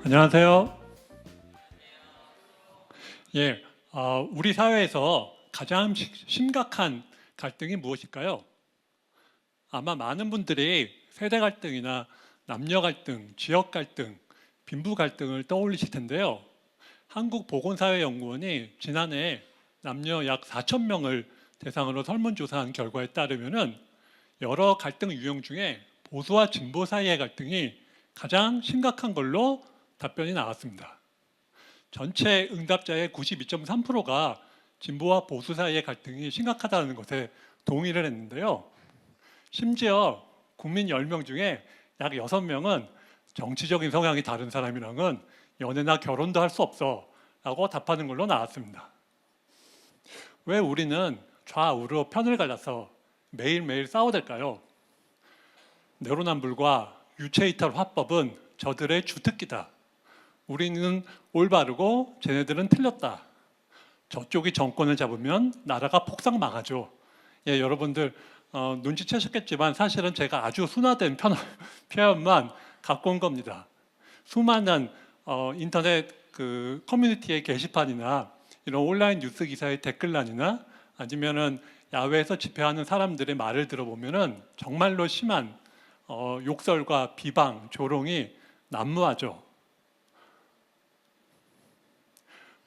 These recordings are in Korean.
안녕하세요. 예, 우리 사회에서 가장 심각한 갈등이 무엇일까요? 아마 많은 분들이 세대 갈등이나 남녀 갈등, 지역 갈등, 빈부 갈등을 떠올리실 텐데요. 한국보건사회연구원이 지난해 남녀 약 4천 명을 대상으로 설문조사한 결과에 따르면 여러 갈등 유형 중에 보수와 진보 사이의 갈등이 가장 심각한 걸로 답변이 나왔습니다. 전체 응답자의 92.3%가 진보와 보수 사이의 갈등이 심각하다는 것에 동의를 했는데요. 심지어 국민 10명 중에 약 6명은 정치적인 성향이 다른 사람이랑은 연애나 결혼도 할 수 없어 라고 답하는 걸로 나왔습니다. 왜 우리는 좌우로 편을 갈라서 매일매일 싸워댈까요? 내로남불과 유체이탈 화법은 저들의 주특기다. 우리는 올바르고 쟤네들은 틀렸다. 저쪽이 정권을 잡으면 나라가 폭삭 망하죠. 예, 여러분들 눈치채셨겠지만 사실은 제가 아주 순화된 표현만 갖고 온 겁니다. 수많은 인터넷 그 커뮤니티의 게시판이나 이런 온라인 뉴스 기사의 댓글란이나 아니면은 야외에서 집회하는 사람들의 말을 들어보면은 정말로 심한 욕설과 비방, 조롱이 난무하죠.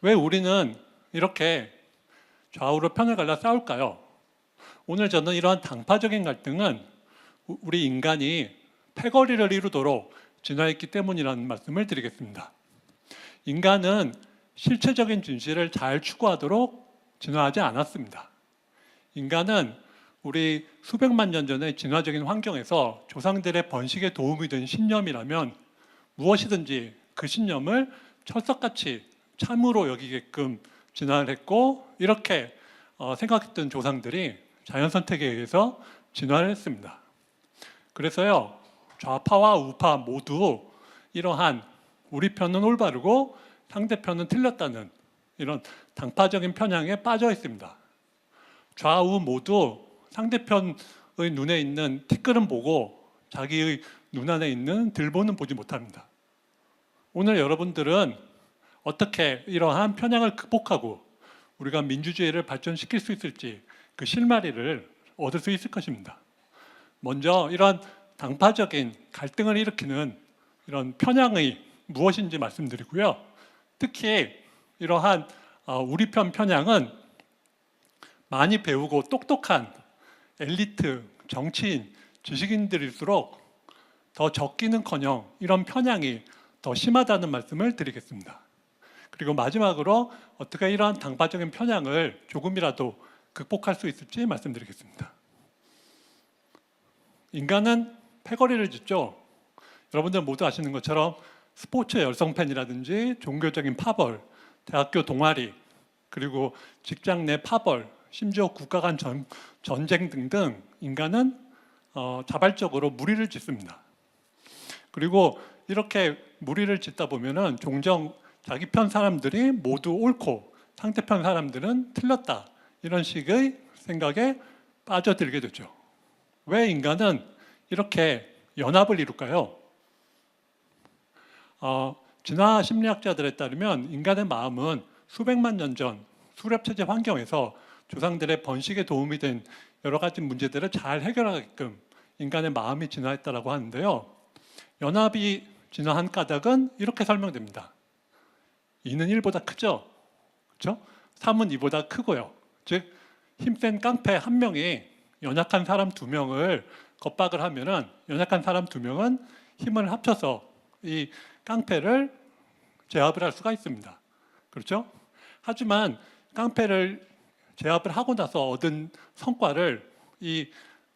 왜 우리는 이렇게 좌우로 편을 갈라 싸울까요? 오늘 저는 이러한 당파적인 갈등은 우리 인간이 패거리를 이루도록 진화했기 때문이라는 말씀을 드리겠습니다. 인간은 실체적인 진실을 잘 추구하도록 진화하지 않았습니다. 인간은 우리 수백만 년 전의 진화적인 환경에서 조상들의 번식에 도움이 된 신념이라면 무엇이든지 그 신념을 철석같이 참으로 여기게끔 진화를 했고, 이렇게 생각했던 조상들이 자연 선택에 의해서 진화를 했습니다. 그래서요, 좌파와 우파 모두 이러한 우리 편은 올바르고 상대편은 틀렸다는 이런 당파적인 편향에 빠져 있습니다. 좌우 모두 상대편의 눈에 있는 티끌은 보고 자기의 눈 안에 있는 들보는 보지 못합니다. 오늘 여러분들은 어떻게 이러한 편향을 극복하고 우리가 민주주의를 발전시킬 수 있을지 그 실마리를 얻을 수 있을 것입니다. 먼저 이러한 당파적인 갈등을 일으키는 이런 편향이 무엇인지 말씀드리고요. 특히 이러한 우리 편 편향은 많이 배우고 똑똑한 엘리트, 정치인, 지식인들일수록 더 적기는커녕 이런 편향이 더 심하다는 말씀을 드리겠습니다. 그리고 마지막으로 어떻게 이러한 당파적인 편향을 조금이라도 극복할 수 있을지 말씀드리겠습니다. 인간은 패거리를 짓죠. 여러분들 모두 아시는 것처럼 스포츠 열성팬이라든지 종교적인 파벌, 대학교 동아리, 그리고 직장 내 파벌, 심지어 국가 간 전쟁 등등 인간은 자발적으로 무리를 짓습니다. 그리고 이렇게 무리를 짓다 보면은 종종 자기 편 사람들이 모두 옳고 상대편 사람들은 틀렸다, 이런 식의 생각에 빠져들게 되죠. 왜 인간은 이렇게 연합을 이룰까요? 진화 심리학자들에 따르면 인간의 마음은 수백만 년 전 수렵체제 환경에서 조상들의 번식에 도움이 된 여러 가지 문제들을 잘 해결하게끔 인간의 마음이 진화했다고 하는데요. 연합이 진화한 까닭은 이렇게 설명됩니다. 2는 1보다 크죠? 그렇죠? 3은 2보다 크고요. 즉 힘센 깡패 한 명이 연약한 사람 2명을 겁박을 하면은 연약한 사람 2명은 힘을 합쳐서 이 깡패를 제압을 할 수가 있습니다. 그렇죠? 하지만 깡패를 제압을 하고 나서 얻은 성과를 이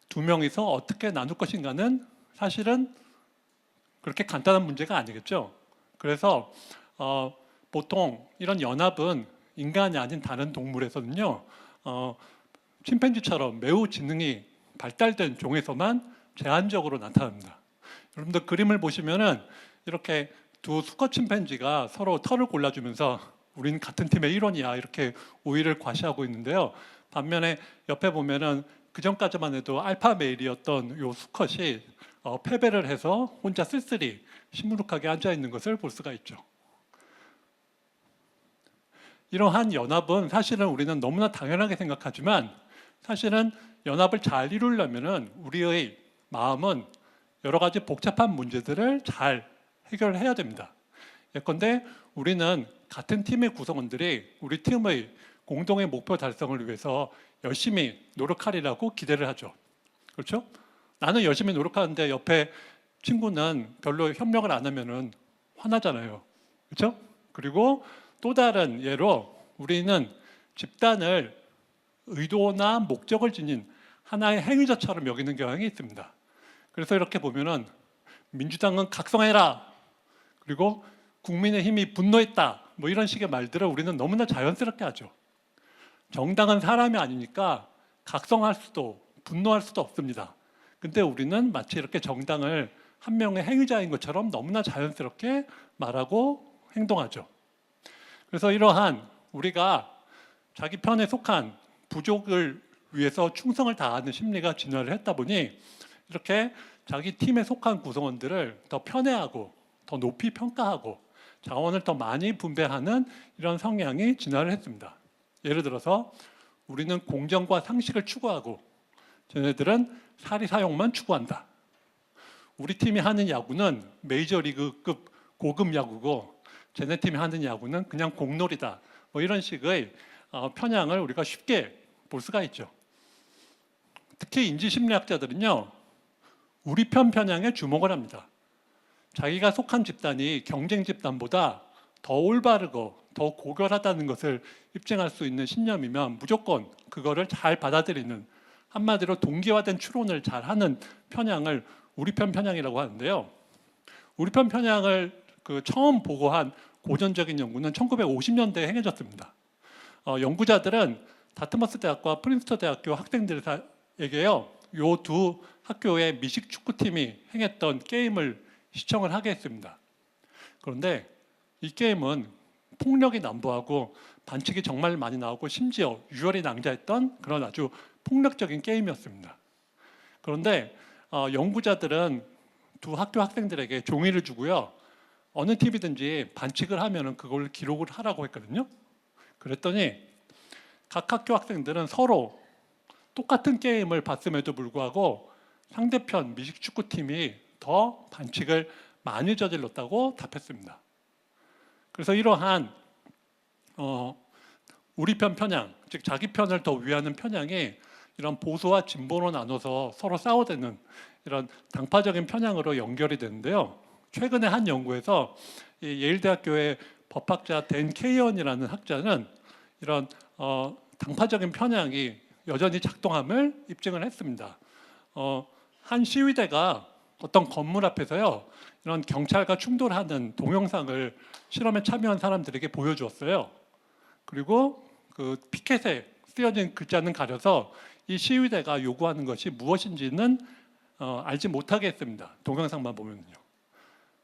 2명이서 어떻게 나눌 것인가는 사실은 그렇게 간단한 문제가 아니겠죠. 그래서 보통 이런 연합은 인간이 아닌 다른 동물에서는요, 침팬지처럼 매우 지능이 발달된 종에서만 제한적으로 나타납니다. 여러분들 그림을 보시면은 이렇게 두 수컷 침팬지가 서로 털을 골라주면서 우린 같은 팀의 일원이야, 이렇게 우위를 과시하고 있는데요. 반면에 옆에 보면은 그 전까지만 해도 알파 메일이었던 이 수컷이 패배를 해서 혼자 쓸쓸히 시무룩하게 앉아 있는 것을 볼 수가 있죠. 이러한 연합은 사실은 우리는 너무나 당연하게 생각하지만 사실은 연합을 잘 이루려면은 우리의 마음은 여러 가지 복잡한 문제들을 잘 해결해야 됩니다. 예컨대 우리는 같은 팀의 구성원들이 우리 팀의 공동의 목표 달성을 위해서 열심히 노력하리라고 기대를 하죠. 그렇죠? 나는 열심히 노력하는데 옆에 친구는 별로 협력을 안 하면은 화나잖아요. 그렇죠? 그리고 또 다른 예로 우리는 집단을 의도나 목적을 지닌 하나의 행위자처럼 여기는 경향이 있습니다. 그래서 이렇게 보면은 민주당은 각성해라, 그리고 국민의힘이 분노했다, 뭐 이런 식의 말들을 우리는 너무나 자연스럽게 하죠. 정당은 사람이 아니니까 각성할 수도 분노할 수도 없습니다. 근데 우리는 마치 이렇게 정당을 한 명의 행위자인 것처럼 너무나 자연스럽게 말하고 행동하죠. 그래서 이러한 우리가 자기 편에 속한 부족을 위해서 충성을 다하는 심리가 진화를 했다 보니 이렇게 자기 팀에 속한 구성원들을 더 편애하고 더 높이 평가하고 자원을 더 많이 분배하는 이런 성향이 진화를 했습니다. 예를 들어서 우리는 공정과 상식을 추구하고 쟤네들은 사리 사욕만 추구한다. 우리 팀이 하는 야구는 메이저리그급 고급 야구고 쟤네 팀이 하는 야구는 그냥 공놀이다. 뭐 이런 식의 편향을 우리가 쉽게 볼 수가 있죠. 특히 인지심리학자들은요, 우리 편 편향에 주목을 합니다. 자기가 속한 집단이 경쟁 집단보다 더 올바르고 더 고결하다는 것을 입증할 수 있는 신념이면 무조건 그거를 잘 받아들이는, 한마디로 동기화된 추론을 잘하는 편향을 우리 편 편향이라고 하는데요. 우리 편 편향을 처음 보고한 고전적인 연구는 1950년대에 행해졌습니다. 연구자들은 다트머스 대학과 프린스턴 대학교 학생들에게요, 요 두 학교의 미식 축구팀이 행했던 게임을 시청을 하게 했습니다. 그런데 이 게임은 폭력이 난무하고 반칙이 정말 많이 나오고 심지어 유혈이 낭자했던 그런 아주 폭력적인 게임이었습니다. 그런데 연구자들은 두 학교 학생들에게 종이를 주고요, 어느 팀이든지 반칙을 하면 그걸 기록을 하라고 했거든요. 그랬더니 각 학교 학생들은 서로 똑같은 게임을 봤음에도 불구하고 상대편 미식축구팀이 더 반칙을 많이 저질렀다고 답했습니다. 그래서 이러한 우리 편 편향, 즉 자기 편을 더 위하는 편향이 이런 보수와 진보로 나눠서 서로 싸워대는 이런 당파적인 편향으로 연결이 되는데요. 최근에 한 연구에서 예일대학교의 법학자 댄 케이언이라는 학자는 이런 당파적인 편향이 여전히 작동함을 입증을 했습니다. 한 시위대가 어떤 건물 앞에서요, 이런 경찰과 충돌하는 동영상을 실험에 참여한 사람들에게 보여주었어요. 그리고 그 피켓에 쓰여진 글자는 가려서 이 시위대가 요구하는 것이 무엇인지는 알지 못하게 했습니다. 동영상만 보면요.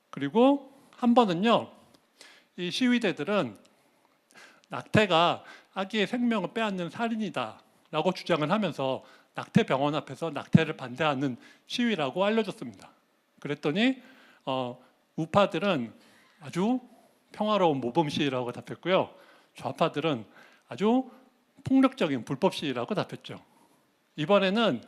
그리고 한 번은요, 이 시위대들은 낙태가 아기의 생명을 빼앗는 살인이다라고 주장을 하면서 낙태병원 앞에서 낙태를 반대하는 시위라고 알려줬습니다. 그랬더니 우파들은 아주 평화로운 모범 시위라고 답했고요, 좌파들은 아주 폭력적인 불법 시위라고 답했죠. 이번에는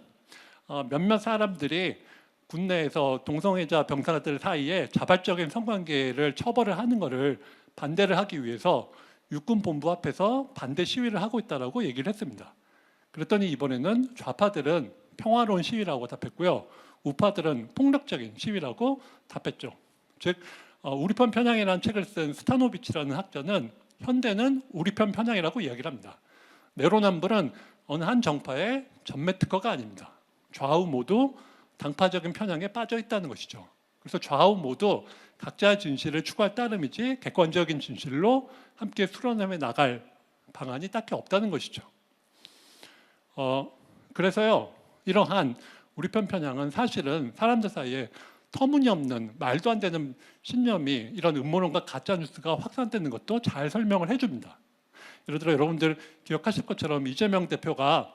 몇몇 사람들이 국내에서 동성애자 병사들 사이에 자발적인 성관계를 처벌을 하는 것을 반대를 하기 위해서 육군본부 앞에서 반대 시위를 하고 있다고 얘기를 했습니다. 그랬더니 이번에는 좌파들은 평화로운 시위라고 답했고요, 우파들은 폭력적인 시위라고 답했죠. 즉 우리 편 편향이라는 책을 쓴 스타노비치라는 학자는 현대는 우리 편 편향이라고 이야기를 합니다. 내로남불은 어느 한 정파의 전매 특허가 아닙니다. 좌우 모두 당파적인 편향에 빠져 있다는 것이죠. 그래서 좌우 모두 각자의 진실을 추구할 따름이지 객관적인 진실로 함께 수련해 나갈 방안이 딱히 없다는 것이죠. 그래서요, 이러한 우리 편 편향은 사실은 사람들 사이에 터무니없는 말도 안 되는 신념이, 이런 음모론과 가짜 뉴스가 확산되는 것도 잘 설명을 해줍니다. 예를 들어 여러분들 기억하실 것처럼 이재명 대표가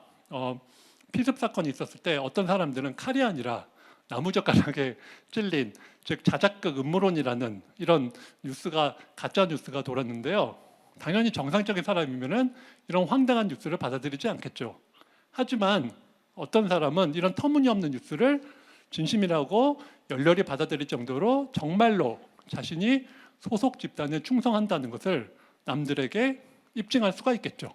피습 사건이 있었을 때 어떤 사람들은 칼이 아니라 나무젓가락에 찔린, 즉 자작극 음모론이라는 이런 뉴스가, 가짜 뉴스가 돌았는데요. 당연히 정상적인 사람이면은 이런 황당한 뉴스를 받아들이지 않겠죠. 하지만 어떤 사람은 이런 터무니없는 뉴스를 진심이라고 열렬히 받아들일 정도로 정말로 자신이 소속 집단에 충성한다는 것을 남들에게 입증할 수가 있겠죠.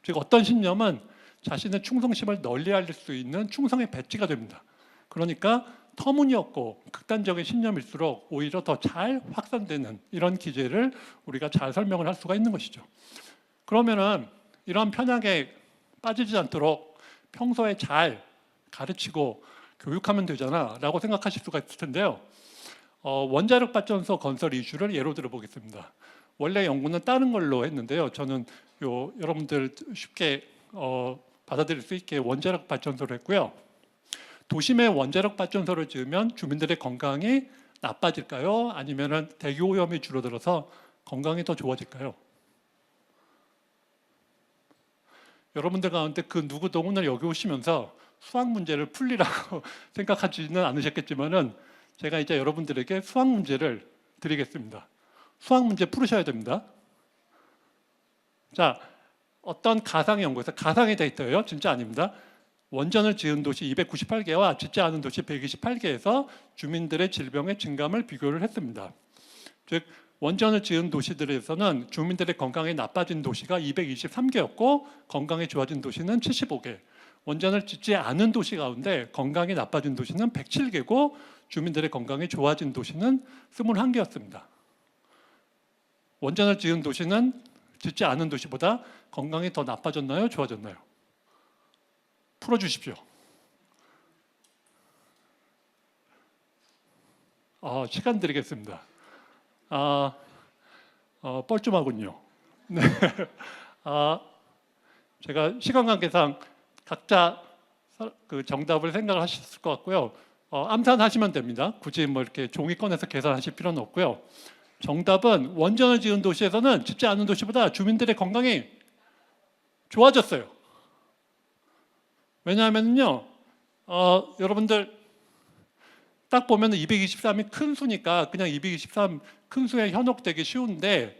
즉 어떤 신념은 자신의 충성심을 널리 알릴 수 있는 충성의 배지가 됩니다. 그러니까 터무니없고 극단적인 신념일수록 오히려 더 잘 확산되는 이런 기제를 우리가 잘 설명을 할 수가 있는 것이죠. 그러면은 이런 편향에 빠지지 않도록 평소에 잘 가르치고 교육하면 되잖아 라고 생각하실 수가 있을 텐데요. 원자력 발전소 건설 이슈를 예로 들어 보겠습니다. 원래 연구는 다른 걸로 했는데요. 저는 여러분들 쉽게 받아들일 수 있게 원자력 발전소를 했고요. 도심에 원자력 발전소를 지으면 주민들의 건강이 나빠질까요? 아니면 대기 오염이 줄어들어서 건강이 더 좋아질까요? 여러분들 가운데 그 누구도 오늘 여기 오시면서 수학 문제를 풀리라고 생각하지는 않으셨겠지만은 제가 이제 여러분들에게 수학 문제를 드리겠습니다. 수학 문제 풀으셔야 됩니다. 자, 어떤 가상 연구에서, 가상의 데이터예요. 진짜 아닙니다. 원전을 지은 도시 298개와 짓지 않은 도시 128개에서 주민들의 질병의 증감을 비교를 했습니다. 즉 원전을 지은 도시들에서는 주민들의 건강이 나빠진 도시가 223개였고 건강이 좋아진 도시는 75개. 원전을 짓지 않은 도시 가운데 건강이 나빠진 도시는 107개고 주민들의 건강이 좋아진 도시는 21개였습니다. 원전을 지은 도시는 짓지 않은 도시보다 건강이 더 나빠졌나요? 좋아졌나요? 풀어주십시오. 시간 드리겠습니다. 뻘쭘하군요. 네. 제가 시간 관계상 각자 그 정답을 생각을 하셨을 것 같고요. 암산하시면 됩니다. 굳이 뭐 이렇게 종이 꺼내서 계산하실 필요는 없고요. 정답은 원전을 지은 도시에서는 짓지 않은 도시보다 주민들의 건강이 좋아졌어요. 왜냐하면요, 여러분들 딱 보면 223이 큰 수니까 그냥 223 큰 수에 현혹되기 쉬운데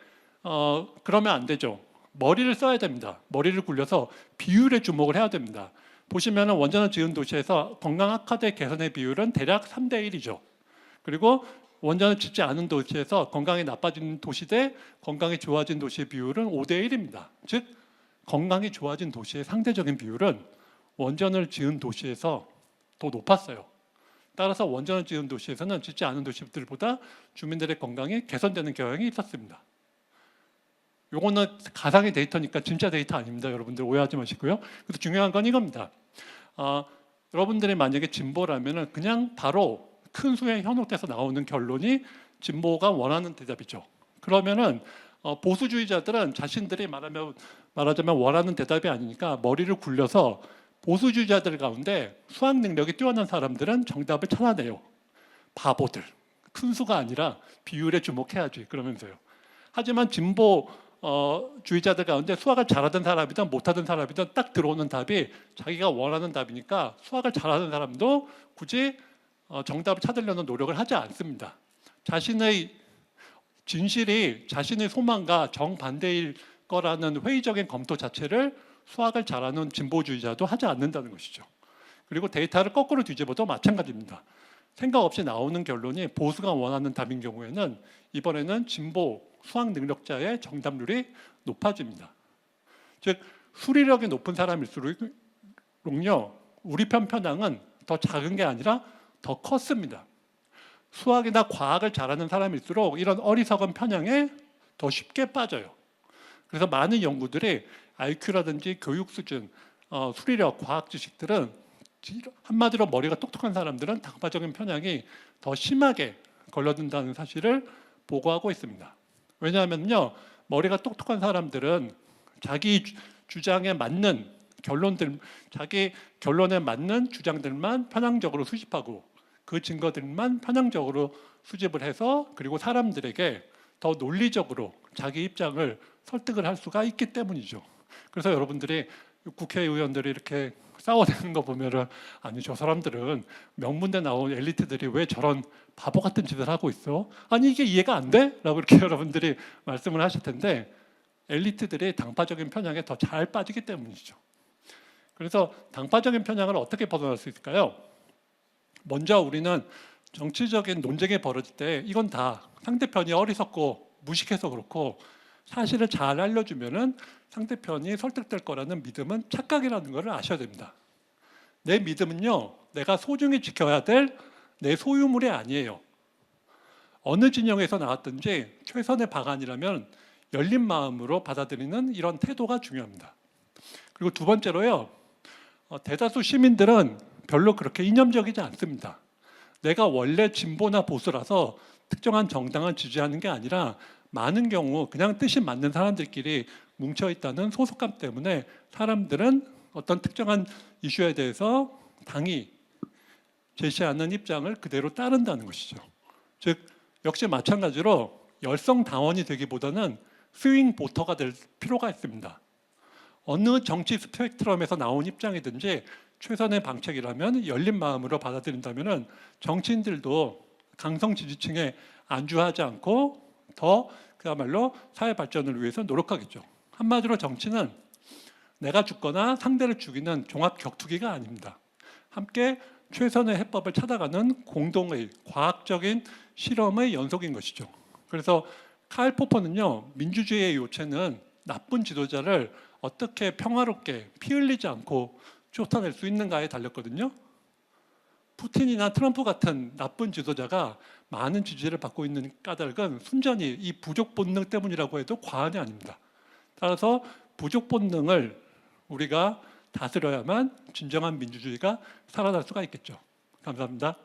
그러면 안 되죠. 머리를 써야 됩니다. 머리를 굴려서 비율에 주목을 해야 됩니다. 보시면 원전을 지은 도시에서 건강 악화대 개선의 비율은 대략 3대 1이죠. 그리고 원전을 짓지 않은 도시에서 건강이 나빠진 도시 대 건강이 좋아진 도시의 비율은 5대 1입니다. 즉 건강이 좋아진 도시의 상대적인 비율은 원전을 지은 도시에서 더 높았어요. 따라서 원전을 지은 도시에서는 짓지 않은 도시들보다 주민들의 건강이 개선되는 경향이 있었습니다. 요거는 가상의 데이터니까 진짜 데이터 아닙니다. 여러분들 오해하지 마시고요. 그래서 중요한 건 이겁니다. 여러분들이 만약에 진보라면 그냥 바로 큰 수에 현혹돼서 나오는 결론이 진보가 원하는 대답이죠. 그러면은 보수주의자들은 자신들이 말하자면 원하는 대답이 아니니까 머리를 굴려서 보수주의자들 가운데 수학 능력이 뛰어난 사람들은 정답을 찾아내요. 바보들. 큰 수가 아니라 비율에 주목해야지 그러면서요. 하지만 진보 주의자들 가운데 수학을 잘하던 사람이든 못하던 사람이든 딱 들어오는 답이 자기가 원하는 답이니까 수학을 잘하는 사람도 굳이 정답을 찾으려는 노력을 하지 않습니다. 자신의 진실이 자신의 소망과 정반대일 거라는 회의적인 검토 자체를 수학을 잘하는 진보주의자도 하지 않는다는 것이죠. 그리고 데이터를 거꾸로 뒤집어도 마찬가지입니다. 생각 없이 나오는 결론이 보수가 원하는 답인 경우에는 이번에는 진보 수학 능력자의 정답률이 높아집니다. 즉 수리력이 높은 사람일수록요 우리 편 편향은 더 작은 게 아니라 더 컸습니다. 수학이나 과학을 잘하는 사람일수록 이런 어리석은 편향에 더 쉽게 빠져요. 그래서 많은 연구들이 IQ라든지 교육 수준, 수리력, 과학 지식들은 한마디로 머리가 똑똑한 사람들은 당파적인 편향이 더 심하게 걸려든다는 사실을 보고하고 있습니다. 왜냐하면요, 머리가 똑똑한 사람들은 자기 주장에 맞는 결론들, 자기 결론에 맞는 주장들만 편향적으로 수집하고 그 증거들만 편향적으로 수집을 해서 그리고 사람들에게 더 논리적으로 자기 입장을 설득을 할 수가 있기 때문이죠. 그래서 여러분들이 국회의원들이 이렇게 싸워대는 거 보면은 아니 저 사람들은 명문대 나온 엘리트들이 왜 저런 바보 같은 짓을 하고 있어? 아니 이게 이해가 안 돼? 라고 이렇게 여러분들이 말씀을 하실 텐데 엘리트들이 당파적인 편향에 더 잘 빠지기 때문이죠. 그래서 당파적인 편향을 어떻게 벗어날 수 있을까요? 먼저 우리는 정치적인 논쟁이 벌어질 때 이건 다 상대편이 어리석고 무식해서 그렇고 사실을 잘 알려주면은 상대편이 설득될 거라는 믿음은 착각이라는 것을 아셔야 됩니다. 내 믿음은요, 내가 소중히 지켜야 될 내 소유물이 아니에요. 어느 진영에서 나왔든지 최선의 방안이라면 열린 마음으로 받아들이는 이런 태도가 중요합니다. 그리고 두 번째로요, 대다수 시민들은 별로 그렇게 이념적이지 않습니다. 내가 원래 진보나 보수라서 특정한 정당을 지지하는 게 아니라 많은 경우 그냥 뜻이 맞는 사람들끼리 뭉쳐있다는 소속감 때문에 사람들은 어떤 특정한 이슈에 대해서 당이 제시하는 입장을 그대로 따른다는 것이죠. 즉 역시 마찬가지로 열성 당원이 되기보다는 스윙 보터가 될 필요가 있습니다. 어느 정치 스펙트럼에서 나온 입장이든지 최선의 방책이라면 열린 마음으로 받아들인다면 정치인들도 강성 지지층에 안주하지 않고 더 그야말로 사회 발전을 위해서 노력하겠죠. 한마디로 정치는 내가 죽거나 상대를 죽이는 종합 격투기가 아닙니다. 함께 최선의 해법을 찾아가는 공동의 과학적인 실험의 연속인 것이죠. 그래서 칼 포퍼는요, 민주주의의 요체는 나쁜 지도자를 어떻게 평화롭게 피 흘리지 않고 쫓아낼 수 있는가에 달렸거든요. 푸틴이나 트럼프 같은 나쁜 지도자가 많은 지지를 받고 있는 까닭은 순전히 이 부족 본능 때문이라고 해도 과언이 아닙니다. 따라서 부족 본능을 우리가 다스려야만 진정한 민주주의가 살아날 수가 있겠죠. 감사합니다.